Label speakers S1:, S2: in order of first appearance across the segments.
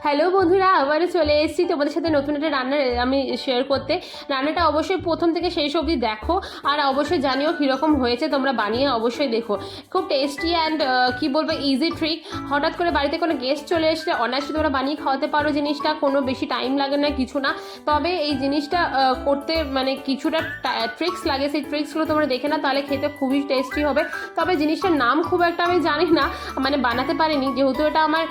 S1: Hello বন্ধুরা, আবারও চলে এসেছি তোমাদের সাথে নতুন একটা রান্না আমি শেয়ার করতে। রান্নাটা অবশ্যই প্রথম থেকে শেষ অবধি দেখো, আর অবশ্যই জানিও কীরকম হয়েছে, তোমরা বানিয়ে অবশ্যই দেখো। খুব টেস্টি অ্যান্ড কী বলবো, ইজি ট্রিক। হঠাৎ করে বাড়িতে কোনো গেস্ট চলে এসলে অনায়াসে তোমরা বানিয়ে খাওয়াতে পারো জিনিসটা, কোনো বেশি টাইম লাগে না, কিছু না। তবে এই জিনিসটা করতে মানে কিছুটা ট্রিক্স লাগে, সেই ট্রিক্সগুলো তোমরা দেখে না, তাহলে খেতে খুবই টেস্টি হবে। তবে জিনিসটার নাম খুব একটা আমি জানি না, মানে বানাতে পারিনি, যেহেতু এটা আমার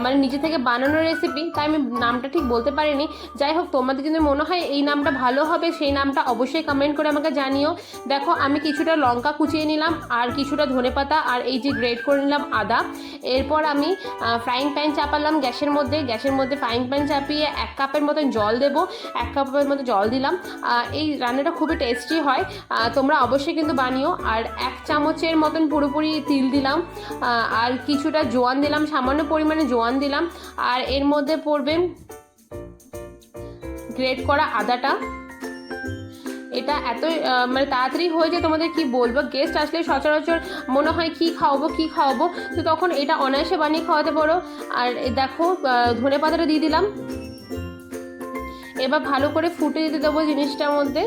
S1: মানে নিজে থেকে বানানোর রেসিপি, তাই আমি নামটা ঠিক বলতে পারিনি। যাই হোক, তোমাদের যদি মনে হয় এই নামটা ভালো হবে, সেই নামটা অবশ্যই কমেন্ট করে আমাকে জানিও। দেখো, আমি কিছুটা লঙ্কা কুচিয়ে নিলাম, আর কিছুটা ধনেপাতা, আর এই যে গ্রেট করে নিলাম আদা। এরপর আমি ফ্রাইং প্যান চাপালাম গ্যাসের মধ্যে ফ্রাইং প্যান চাপিয়ে 1 কাপের মতন জল দেবো। 1 কাপের মতো জল দিলাম। এই রান্নাটা খুবই টেস্টি হয়, তোমরা অবশ্যই কিন্তু বানিও। আর 1 চামচের মতন পুরোপুরি তিল দিলাম, আর কিছুটা জোয়ান দিলাম, সামান্য পরিমাণে জোয়ান দিলাম। আর এর মধ্যে পড়বে গ্রেট করা আদাটা। এটা এত মানে তাড়াতাড়ি হয়ে যায়, তোমাদের কি বলবো, গেস্ট আসলে সচরাচর মনে হয় কি খাওয়াবো, তো তখন এটা অনায়াসে বানিয়ে খাওয়াতে পারো। আর দেখো, ধনে পাতাটা দিয়ে দিলাম। এবার ভালো করে ফুটে দিতে দেবো জিনিসটার মধ্যে।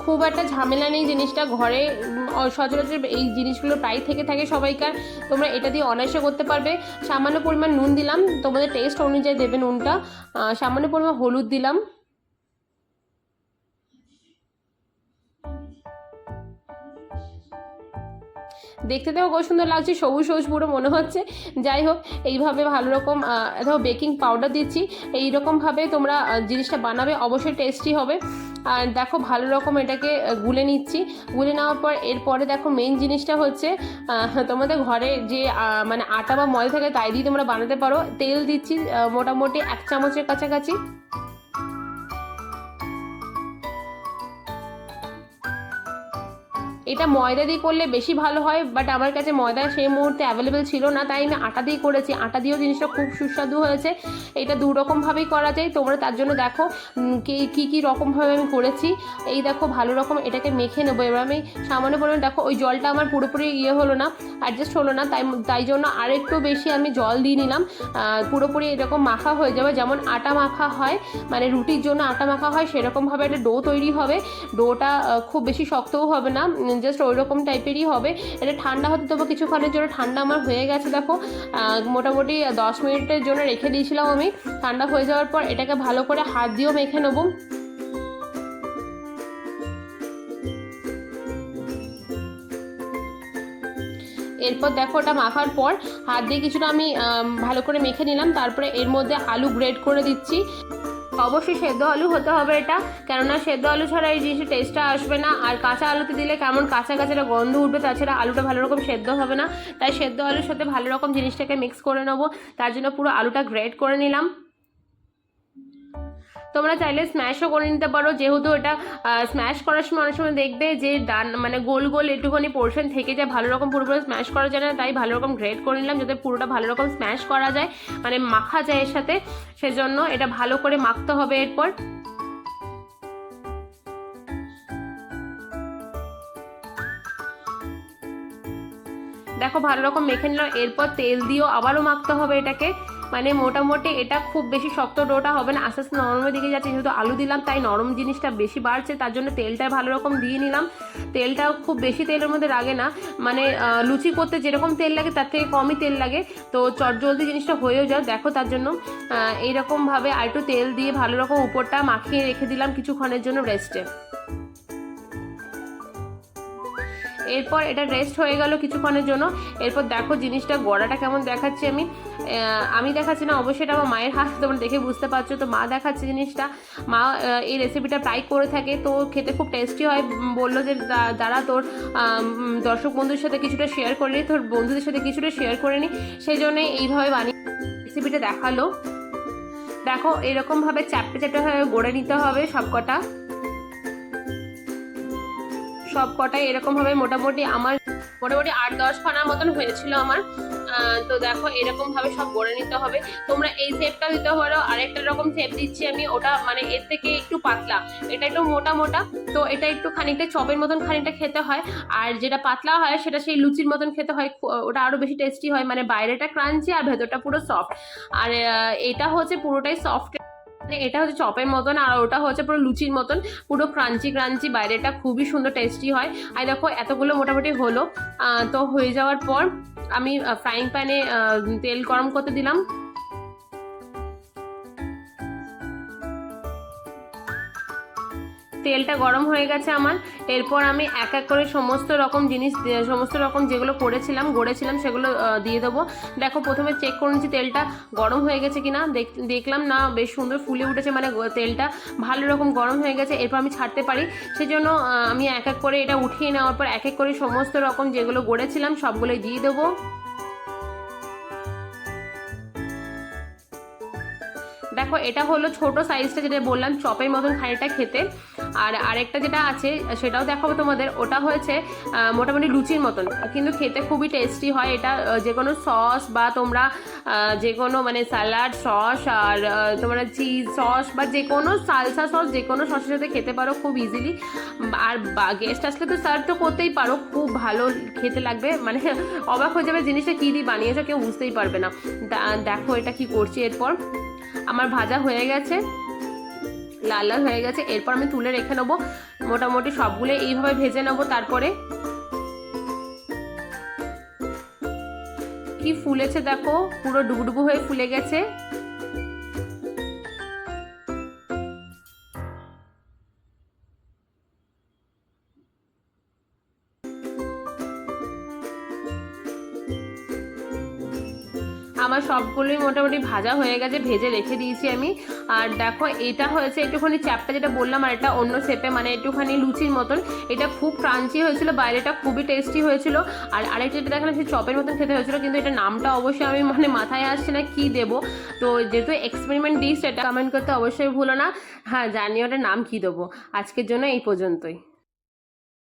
S1: খুব একটা ঝামেলা নেই, জিনিসটা ঘরে সচরাচর এই জিনিসগুলো প্রায় থেকে থাকে সবাইকার। তোমরা এটা দিয়ে অনায়াসে করতে পারবে। সামান্য পরিমাণ নুন দিলাম, তোমাদের টেস্ট অনুযায়ী দেবে নুনটা। সামান্য পরিমাণ হলুদ দিলাম। দেখতে তো খুব সুন্দর লাগছে, সবুজ সবুজ পুরো মনে হচ্ছে। যাই হোক, এইভাবে ভালো রকম দেখো বেকিং পাউডার দিচ্ছি। এইরকমভাবে তোমরা জিনিসটা বানাবে, অবশ্যই টেস্টি হবে। আর দেখো, ভালো রকম এটাকে গুলে নিচ্ছি। গুলে নেওয়ার পর এরপরে দেখো, মেন জিনিসটা হচ্ছে তোমাদের ঘরে যে মানে আটা বা ময়দা থাকে, তাই দিয়ে তোমরা বানাতে পারো। তেল দিচ্ছি মোটামুটি 1 চামচের কাছাকাছি। এটা ময়দা দিয়ে করলে বেশি ভালো হয়, বাট আমার কাছে ময়দা সেই মুহূর্তে অ্যাভেলেবেল ছিল না, তাই আমি আটা দিয়ে করেছি। আটা দিয়েও জিনিসটা খুব সুস্বাদু হয়েছে। এটা 2 রকমভাবেই করা যায়, তোমরা তার জন্য দেখো কী রকমভাবে আমি করেছি। এই দেখো, ভালো রকম এটাকে মেখে নেবো। এবার আমি সামান্য পরিমাণ, দেখো ওই জলটা আমার পুরোপুরি হলো না, অ্যাডজাস্ট হলো না, তাই জন্য আরেকটু বেশি আমি জল দিয়ে নিলাম। পুরোপুরি এরকম মাখা হয়ে যাবে, যেমন আটা মাখা হয়, মানে রুটির জন্য আটা মাখা হয়, সেরকমভাবে একটা ডো তৈরি হবে। ডোটা খুব বেশি শক্তও হবে না, জাস্ট ওই রকম টাইপেরই হবে। এটা ঠান্ডা হতে দেবো কিছুক্ষণের জন্য। ঠান্ডা আমার হয়ে গেছে, দেখো মোটামুটি 10 মিনিটের জন্য রেখে দিয়েছিলাম আমি। ঠান্ডা হয়ে যাওয়ার পর এটাকে ভালো করে হাত দিয়েও মেখে নেবো। এরপর দেখো, ওটা মাখার পর হাত দিয়ে কিছুটা আমি ভালো করে মেখে নিলাম। তারপরে এর মধ্যে আলু গ্রেট করে দিচ্ছি। অবশ্যই সেদ্ধ আলু হতে হবে এটা, কেননা সেদ্ধ আলু ছাড়া এই জিনিসের টেস্টটা আসবে না। আর কাঁচা আলুতে দিলে কেমন কাঁচা কাঁচা গন্ধ উঠবে, তাছাড়া আলুটা ভালো রকম সেদ্ধ হবে না। তাই সেদ্ধ আলুর সাথে ভালো রকম জিনিসটাকে মিক্স করে নেবো। তার জন্য পুরো আলুটা গ্রেট করে নিলাম। তোমরা চাইলে স্ম্যাশও করে নিতে পারো, যেহেতু এটা স্ম্যাশ করার সময় অনেক সময় দেখবে যে মানে গোল গোল একটুখানি পোর্শন থেকে যায়, ভালো রকম পুরোপুরি স্ম্যাশ করা যায় না। তাই ভালো রকম গ্রেট করে নিলাম, যাতে পুরোটা ভালো রকম স্ম্যাশ করা যায়, মানে মাখা যায় এর সাথে। সেজন্য এটা ভালো করে মাখতে হবে। এরপর দেখো, ভালো রকম মেখে নিলাম। এরপর তেল দিয়েও আবারও মাখতে হবে এটাকে, মানে মোটামুটি এটা খুব বেশি শক্ত ডোটা হবে না, আস্তে আস্তে নরমের দিকে যাচ্ছে। যেহেতু আলু দিলাম, তাই নরম জিনিসটা বেশি বাড়ছে, তার জন্য তেলটা ভালো রকম দিয়ে নিলাম। তেলটাও খুব বেশি তেলের মধ্যে লাগে না, মানে লুচি করতে যেরকম তেল লাগে তার থেকে কমই তেল লাগে, তো চটজলদি জিনিসটা হয়েও যায়। দেখো, তার জন্য এইরকমভাবে আর একটু তেল দিয়ে ভালো রকম উপরটা মাখিয়ে রেখে দিলাম কিছুক্ষণের জন্য রেস্টে। এরপর এটা রেস্ট হয়ে গেল কিছুক্ষণের জন্য। এরপর দেখো জিনিসটা গড়াটা কেমন দেখাচ্ছি আমি দেখাচ্ছি না, অবশ্যই এটা আমার মায়ের হাত, তোমরা দেখে বুঝতে পারছো। তো মা দেখাচ্ছে জিনিসটা। মা এই রেসিপিটা প্রায় করে থাকে, তো খেতে খুব টেস্টি হয়। বললো যে যারা তোর দর্শক বন্ধুদের সাথে কিছুটা শেয়ার করে নি, তোর বন্ধুদের সাথে কিছুটা শেয়ার করে নি, সেই জন্যে এইভাবে বানিয়ে রেসিপিটা দেখালো। দেখো, এরকমভাবে চ্যাপটে চ্যাপটে ভাবে গড়ে নিতে হবে সবকটাই এরকমভাবে। মোটামুটি আমার মোটামুটি 8-10 খানার মতন হয়েছিল আমার। তো দেখো এরকম ভাবে সব গড়ে নিতে হবে। তোমরা এই শেপটা দিতে পারো, আরেকটা রকম শেপ দিচ্ছি আমি, ওটা মানে এর থেকে একটু পাতলা, এটা একটু মোটা মোটা, তো এটা একটু খানিকটা চপের মতন খানিকটা খেতে হয়। আর যেটা পাতলা হয় সেটা সেই লুচির মতন খেতে হয়, ওটা আরো বেশি টেস্টি হয়, মানে বাইরেটা ক্রাঞ্চি আর ভেতরটা পুরো সফট। আর এটা হচ্ছে পুরোটাই সফট, মানে এটা হচ্ছে চপের মতন, আর ওটা হচ্ছে পুরো লুচির মতন, পুরো ক্রাঞ্চি ক্রাঞ্চি, বাইরেটা খুবই সুন্দর টেস্টি হয়। আর দেখো এতগুলো মোটামুটি হলো। তো হয়ে যাওয়ার পর আমি ফ্রাইং প্যানে তেল গরম করতে দিলাম। তেলটা গরম হয়ে গেছে আমার। এরপর আমি এক এক করে সমস্ত রকম জিনিস, সমস্ত রকম যেগুলো করেছিলাম গড়েছিলাম সেগুলো দিয়ে দেবো। দেখো প্রথমে চেক করে নিচ্ছি তেলটা গরম হয়ে গেছে কিনা, দেখলাম না বেশ সুন্দর ফুলে উঠেছে, মানে তেলটা ভালো রকম গরম হয়ে গেছে, এরপর আমি ছাড়তে পারি। সেজন্য আমি এক এক করে এটা উঠিয়ে নেওয়ার পর এক এক করে সমস্ত রকম যেগুলো গড়েছিলাম সবগুলোই দিয়ে দেবো। দেখো এটা হলো ছোট সাইজটা, যেটা বললাম চপের মতন খানিকটা খেতে। আর আরেকটা যেটা আছে সেটাও দেখাবো তোমাদের, ওটা হয়েছে মোটামুটি লুচির মতন, কিন্তু খেতে খুবই টেস্টি হয়। এটা যে কোনো সস বা তোমরা যে কোনো মানে স্যালাড সস আর তোমরা চিজ সস বা যে কোনো সালসা সস যে কোনো সসের সাথে খেতে পারো খুব ইজিলি। আর গেস্ট আসলে তো সার্ভ তো করতেই পারো, খুব ভালো খেতে লাগবে, মানে অবাক হয়ে যাবে জিনিসটা কী দিয়ে বানিয়েছো, কেউ বুঝতেই পারবে না। দেখো এটা কি করছি, এরপর আমার ভাজা হয়ে গেছে, লাল লাল হয়ে গেছে, এরপর আমি তুলে রেখে নেবো। মোটামুটি সবগুলো এইভাবে ভেজে নেবো। তারপরে কি ফুলেছে দেখো, পুরো ডুবডুবু হয়ে ফুলে গেছে। আমার সবগুলোই মোটামুটি ভাজা হয়ে গেছে, ভেজে রেখে দিয়েছি আমি। আর দেখো এটা হয়েছে একটুখানি চ্যাপটা, যেটা বললাম, আর এটা অন্য শেপে, মানে একটুখানি লুচির মতন। এটা খুব ক্রাঞ্চি হয়েছিল, বাইরেটা খুবই টেস্টি হয়েছিল। আর আরেকটা যেটা দেখলাম সেই চপের মতন খেতে হয়েছিল, কিন্তু এটা নামটা অবশ্যই আমি মানে মাথায় আসছে না কি দেবো। তো যেহেতু এক্সপেরিমেন্ট ডিশ, এটা কমেন্ট করতে অবশ্যই ভুলো না। হ্যাঁ জানি ওটার নাম কি দেবো। আজকের জন্য এই পর্যন্তই।